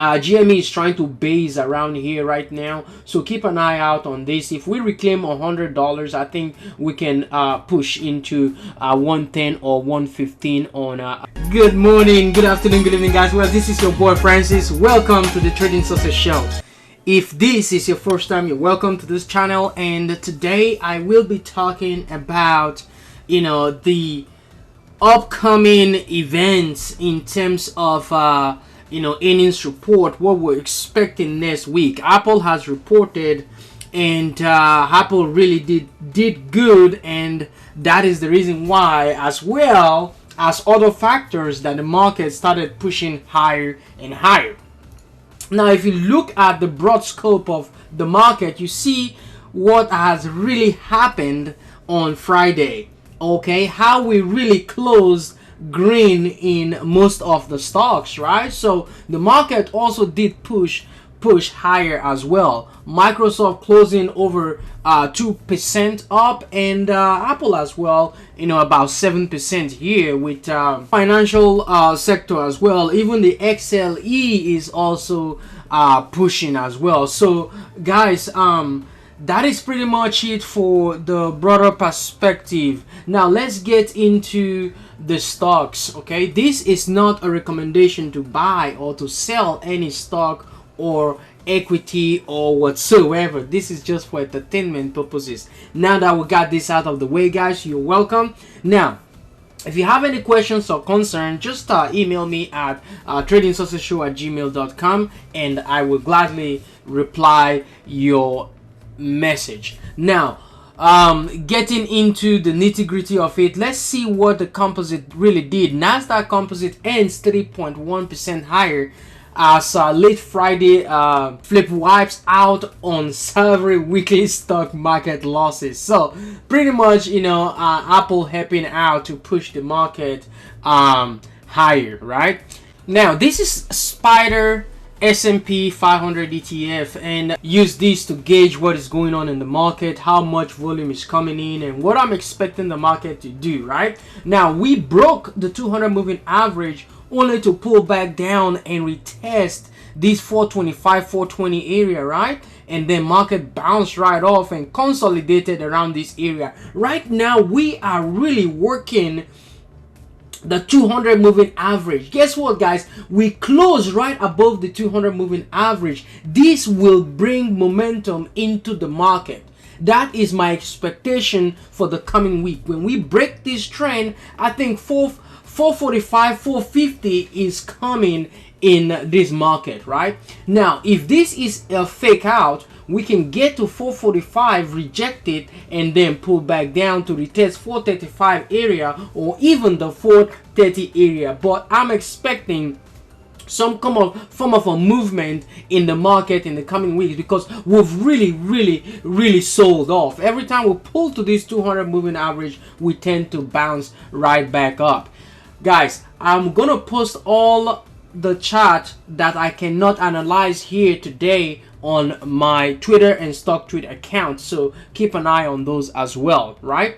GME is trying to base around here right now, so keep an eye out on this. If we reclaim $100, I think we can push into 110 or 115 on. Good morning, good afternoon, good evening, guys. Well, this is your boy Francis. Welcome to the Trading Success Show. If this is your first time, you're welcome to this channel, and today I will be talking about, the upcoming events in terms of earnings report, what we're expecting next week. Apple has reported, and Apple really did good, and that is the reason why, as well as other factors, that the market started pushing higher and higher. Now, if you look at the broad scope of the market, you see what has really happened on Friday. Okay, how we really closed green in most of the stocks, right? So the market also did push higher as well. Microsoft closing over 2% up, and Apple as well, about 7% here, with financial sector as well. Even the XLE is also pushing as well. So guys, that is pretty much it for the broader perspective. Now let's get into the stocks. Okay, this is not a recommendation to buy or to sell any stock or equity or whatsoever. This is just for entertainment purposes. Now that we got this out of the way, guys, you're welcome. Now, if you have any questions or concerns, just email me at tradingsuccessshow@gmail.com, and I will gladly reply your message. Now, getting into the nitty-gritty of it, let's see what the composite really did. Nasdaq Composite ends 3.1% higher as late Friday flip wipes out on several weekly stock market losses. So pretty much, Apple helping out to push the market higher, right? Now, this is Spider S&P 500 ETF, and use this to gauge what is going on in the market, how much volume is coming in, and what I'm expecting the market to do, right? Now, we broke the 200 moving average only to pull back down and retest this 425 420 area, right? And then market bounced right off and consolidated around this area. Right now we are really working the 200 moving average. Guess what, guys? We close right above the 200 moving average. This will bring momentum into the market. That is my expectation for the coming week. When we break this trend, I think 445 450 is coming in this market. Right now, if this is a fake out, we can get to 445, reject it, and then pull back down to retest 435 area or even the 430 area. But I'm expecting some form of a movement in the market in the coming weeks, because we've really sold off. Every time we pull to this 200 moving average, we tend to bounce right back up. Guys, I'm gonna post all the chart that I cannot analyze here today on my Twitter and StockTweet account, so keep an eye on those as well, right?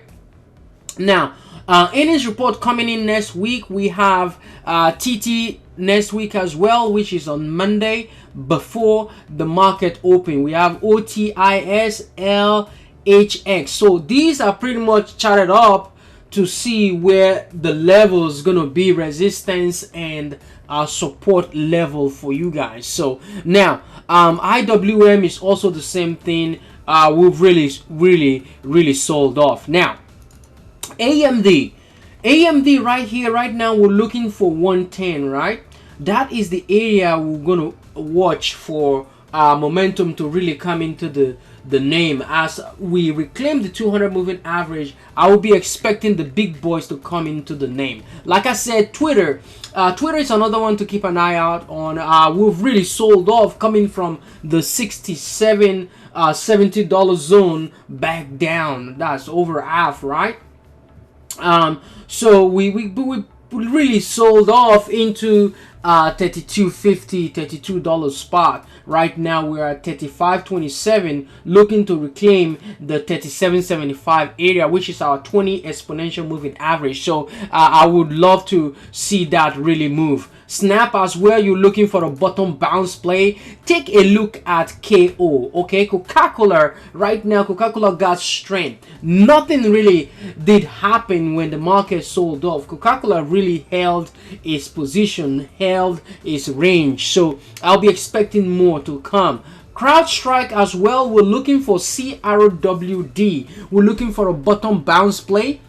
Now, earnings report coming in next week. We have TT next week as well, which is on Monday before the market open. We have OTIS, LHX. So these are pretty much charted up to see where the level is gonna be, resistance and support level for you guys. So now IWM is also the same thing. We've really sold off. Now AMD right here, right now we're looking for 110, right? That is the area we're gonna watch for momentum to really come into the name. As we reclaim the 200 moving average, I will be expecting the big boys to come into the name. Like I said, Twitter is another one to keep an eye out on. We've really sold off, coming from the $67 $70 zone back down. That's over half, right? So we really sold off into 32.50, $32 spot. Right now we're at 35.27, looking to reclaim the 37.75 area, which is our 20 exponential moving average. So I would love to see that really move. Snap as well, you're looking for a bottom bounce play. Take a look at KO. Okay, Coca-Cola right now, Coca-Cola got strength. Nothing really did happen when the market sold off. Coca-Cola really held its position, held its range. So I'll be expecting more to come. CrowdStrike as well, we're looking for CRWD. We're looking for a bottom bounce play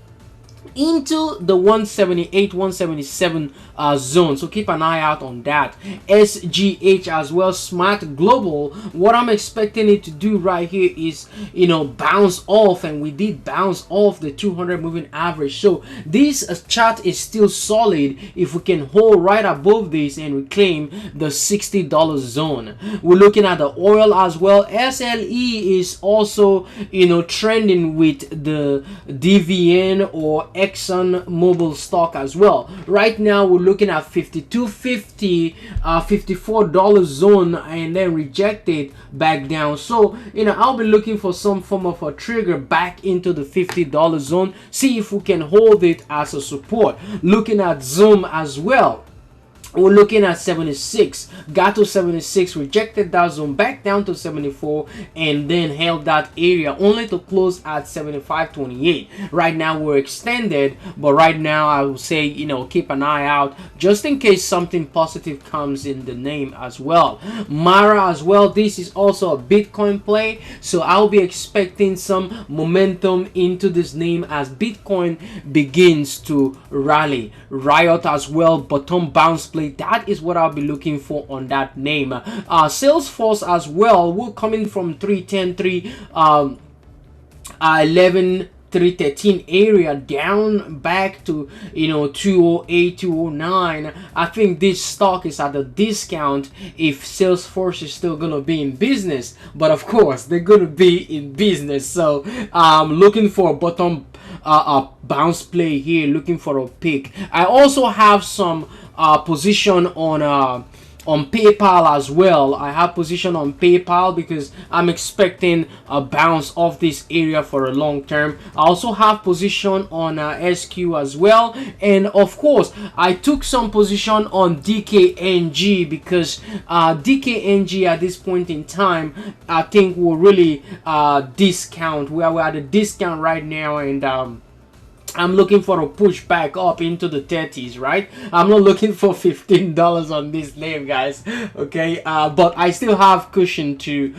into the 178 177 zone, so keep an eye out on that. SGH as well, Smart Global, what I'm expecting it to do right here is, you know, bounce off, and we did bounce off the 200 moving average. So this chart is still solid if we can hold right above this and reclaim the $60 zone. We're looking at the oil as well. SLE is also, you know, trending with the DVN or Exxon Mobil stock as well. Right now we're looking at $52.50, $54 zone, and then rejected back down. So, you know, I'll be looking for some form of a trigger back into the $50 zone, see if we can hold it as a support. Looking at Zoom as well, we're looking at 76, got to 76, rejected that zone back down to 74, and then held that area only to close at 75.28. Right now we're extended, but right now I will say, you know, keep an eye out just in case something positive comes in the name as well. Mara as well, this is also a Bitcoin play, so I'll be expecting some momentum into this name as Bitcoin begins to rally. Riot as well, bottom bounce play. That is what I'll be looking for on that name. Salesforce as well, we're coming from 310, 11, 313 area down back to, you know, 208, 209. I think this stock is at a discount if Salesforce is still gonna be in business, but of course they're gonna be in business. So looking for a bottom bounce play here, looking for a pick. I also have some position on PayPal as well. I have position on PayPal because I'm expecting a bounce off this area for a long term. I also have position on SQ as well, and of course I took some position on DKNG because DKNG at this point in time I think will really discount. We're at a discount right now, and I'm looking for a push back up into the 30s, right? I'm not looking for $15 on this name, guys. Okay, but I still have cushion to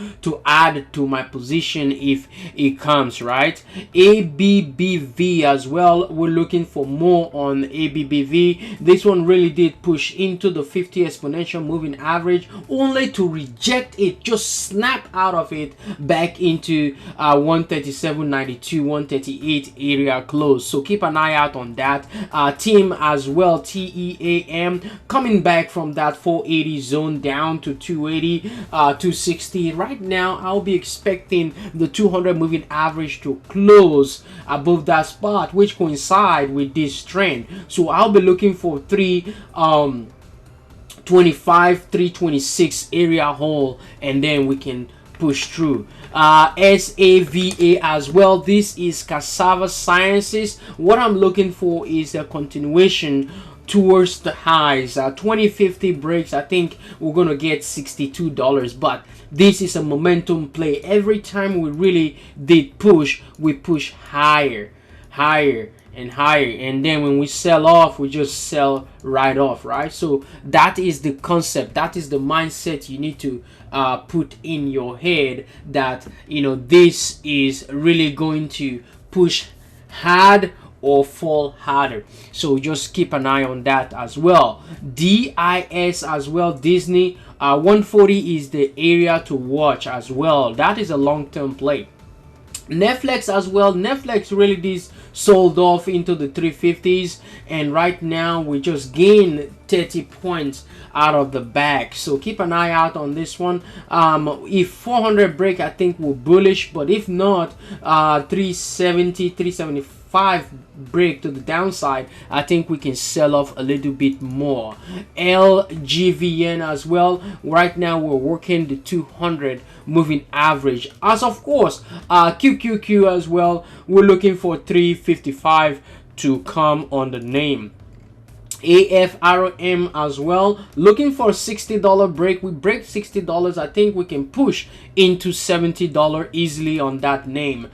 add to my position if it comes, right? ABBV as well, we're looking for more on ABBV. This one really did push into the 50 exponential moving average only to reject it, just snap out of it back into 137.92, 138 area close. So keep an eye out on that. Team as well, TEAM, coming back from that 480 zone down to 280, 260. Right now I'll be expecting the 200 moving average to close above that spot, which coincide with this trend. So I'll be looking for 325, 326 area hole, and then we can push through. SAVA as well, this is Cassava Sciences. What I'm looking for is a continuation towards the highs. 2050 breaks, I think we're gonna get $62, but this is a momentum play. Every time we really did push, we push higher and higher, and then when we sell off, we just sell right off, right? So that is the concept, that is the mindset you need to put in your head, that, you know, this is really going to push hard or fall harder. So just keep an eye on that as well. DIS as well, Disney, 140 is the area to watch as well. That is a long-term play. NFLX as well, NFLX really did sold off into the 350s, and right now we just gained 30 points out of the bag. So keep an eye out on this one. If 400 break, I think we're bullish, but if not, 370, 375 205 break to the downside, I think we can sell off a little bit more. LGVN as well, right now we're working the 200 moving average. As of course, QQQ as well, we're looking for 355 to come on the name. AFRM as well, looking for a $60 break. We break $60, I think we can push into $70 easily on that name.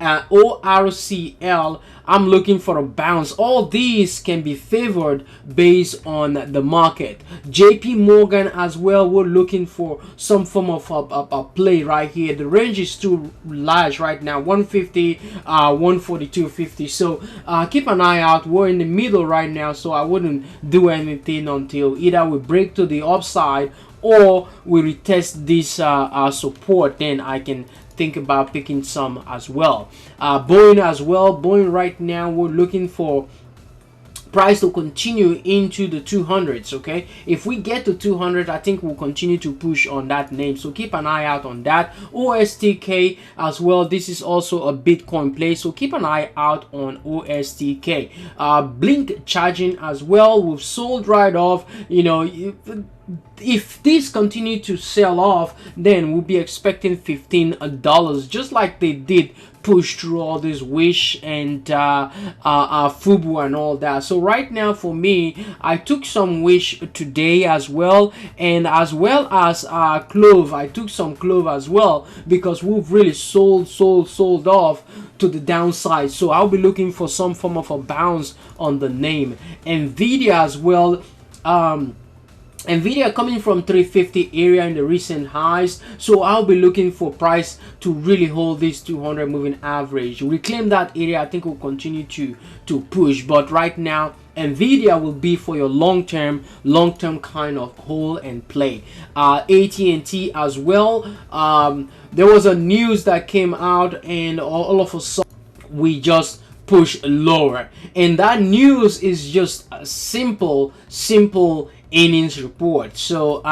ORCL, I'm looking for a bounce. All these can be favored based on the market. JP Morgan as well, we're looking for some form of a play right here. The range is too large right now, 150, 142.50. So keep an eye out. We're in the middle right now, so I wouldn't do anything until either we break to the upside or we retest this support. Then I can think about picking some as well. Boeing as well. Boeing right now, we're looking for price to continue into the 200s. Okay, if we get to 200, I think we'll continue to push on that name, so keep an eye out on that. OSTK as well, this is also a Bitcoin play, so keep an eye out on OSTK. Blink charging as well, we've sold right off. You know, if this continue to sell off, then we'll be expecting $15, just like they did push through all this Wish and FUBO and all that. So right now for me, I took some Wish today as well, and as well as CLOV. I took some CLOV as well because we've really sold off to the downside. So I'll be looking for some form of a bounce on the name. NVDA as well. NVDA coming from 350 area in the recent highs, so I'll be looking for price to really hold this 200 moving average. Reclaim that area, I think we'll continue to push, but right now NVIDIA will be for your long-term kind of hold and play. AT&T as well. There was a news that came out, and all of a sudden we just push lower, and that news is just a simple earnings report. So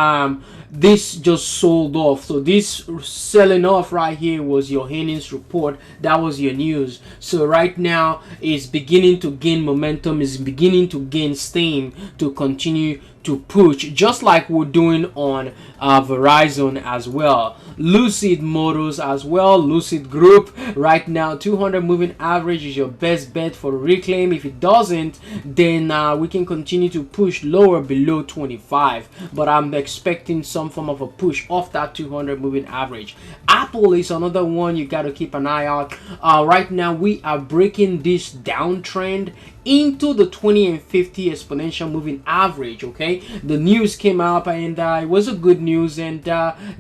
this just sold off. So this selling off right here was your earnings report. That was your news. So right now it's beginning to gain momentum, is beginning to gain steam to continue to push, just like we're doing on Verizon as well. Lucid Motors as well, Lucid Group right now 200 moving average is your best bet for reclaim. If it doesn't, then we can continue to push lower below 25, but I'm expecting some form of a push off that 200 moving average. Apple is another one you got to keep an eye out. Right now we are breaking this downtrend into the 20 and 50 exponential moving average. Okay, the news came up, and it was a good news, and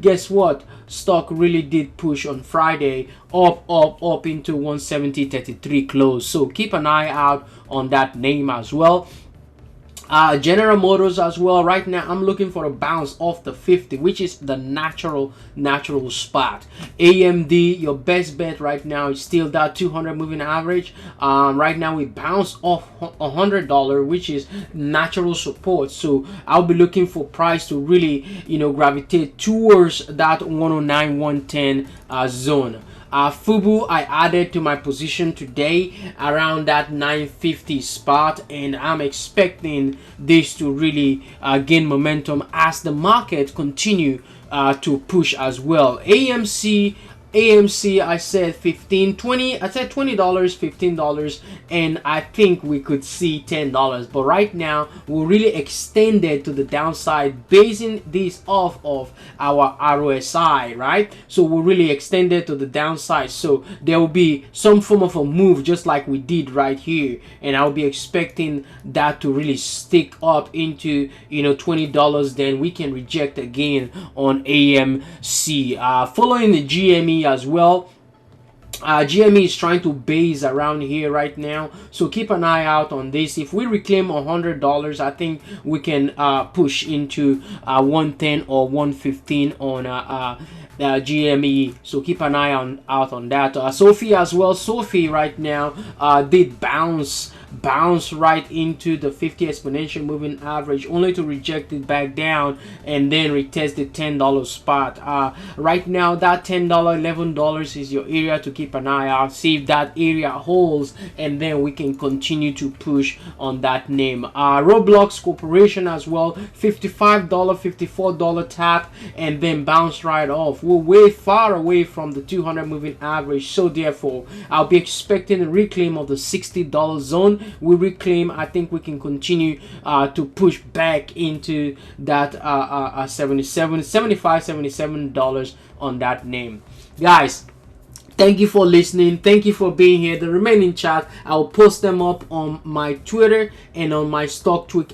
guess what, stock really did push on Friday up into 170.33 close. So keep an eye out on that name as well. General Motors as well, right now I'm looking for a bounce off the 50, which is the natural spot. AMD, your best bet right now is still that 200 moving average. Right now we bounce off $100, which is natural support, so I'll be looking for price to really, you know, gravitate towards that 109 110 zone. FUBO I added to my position today around that 950 spot, and I'm expecting this to really gain momentum as the market continue to push as well. AMC, I said 15, 20, I said $20, $15, and I think we could see $10, but right now we're really extended to the downside, basing this off of our RSI, right? So we're really extended to the downside, so there will be some form of a move just like we did right here, and I'll be expecting that to really stick up into, you know, $20. Then we can reject again on AMC. Following the GME as well. GME is trying to base around here right now, so keep an eye out on this. If we reclaim $100, I think we can push into 110 or 115 on GME, so keep an eye out on that. Sophie as well. Sophie right now did bounce bounced right into the 50 exponential moving average, only to reject it back down and then retest the $10 spot. Right now that $10, $11 is your area to keep an eye out. See if that area holds, and then we can continue to push on that name. Roblox Corporation as well, $55, $54 tap, and then bounce right off. We're way far away from the 200 moving average, so therefore I'll be expecting a reclaim of the $60 zone. We reclaim, I think we can continue to push back into that $75, $77 on that name. Guys, thank you for listening. Thank you for being here. The remaining chat, I'll post them up on my Twitter and on my stock tweet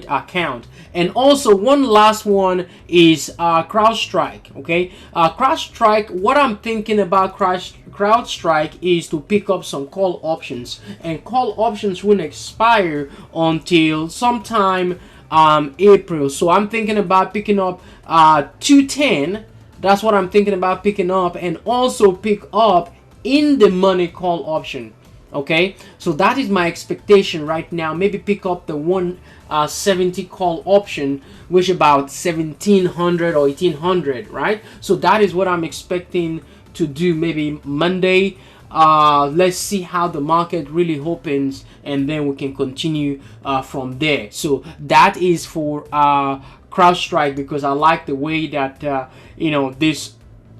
account. And also one last one is CrowdStrike. Okay, CrowdStrike, what I'm thinking about CrowdStrike is to pick up some call options, and call options won't expire until sometime April. So I'm thinking about picking up 210. That's what I'm thinking about picking up, and also pick up in the money call option. Okay, so that is my expectation right now. Maybe pick up the 170 call option, which about 1700 or 1800, right? So that is what I'm expecting to do maybe Monday. Let's see how the market really opens, and then we can continue from there. So that is for CrowdStrike, because I like the way that this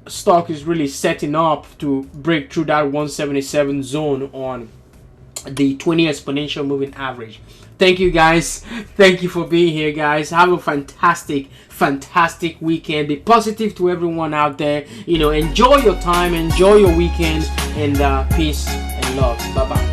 stock is really setting up to break through that 177 zone on the 20 exponential moving average. Thank you guys. Thank you for being here, guys. Have a fantastic weekend. Be positive to everyone out there. Enjoy your time, enjoy your weekend, and peace and love. Bye bye.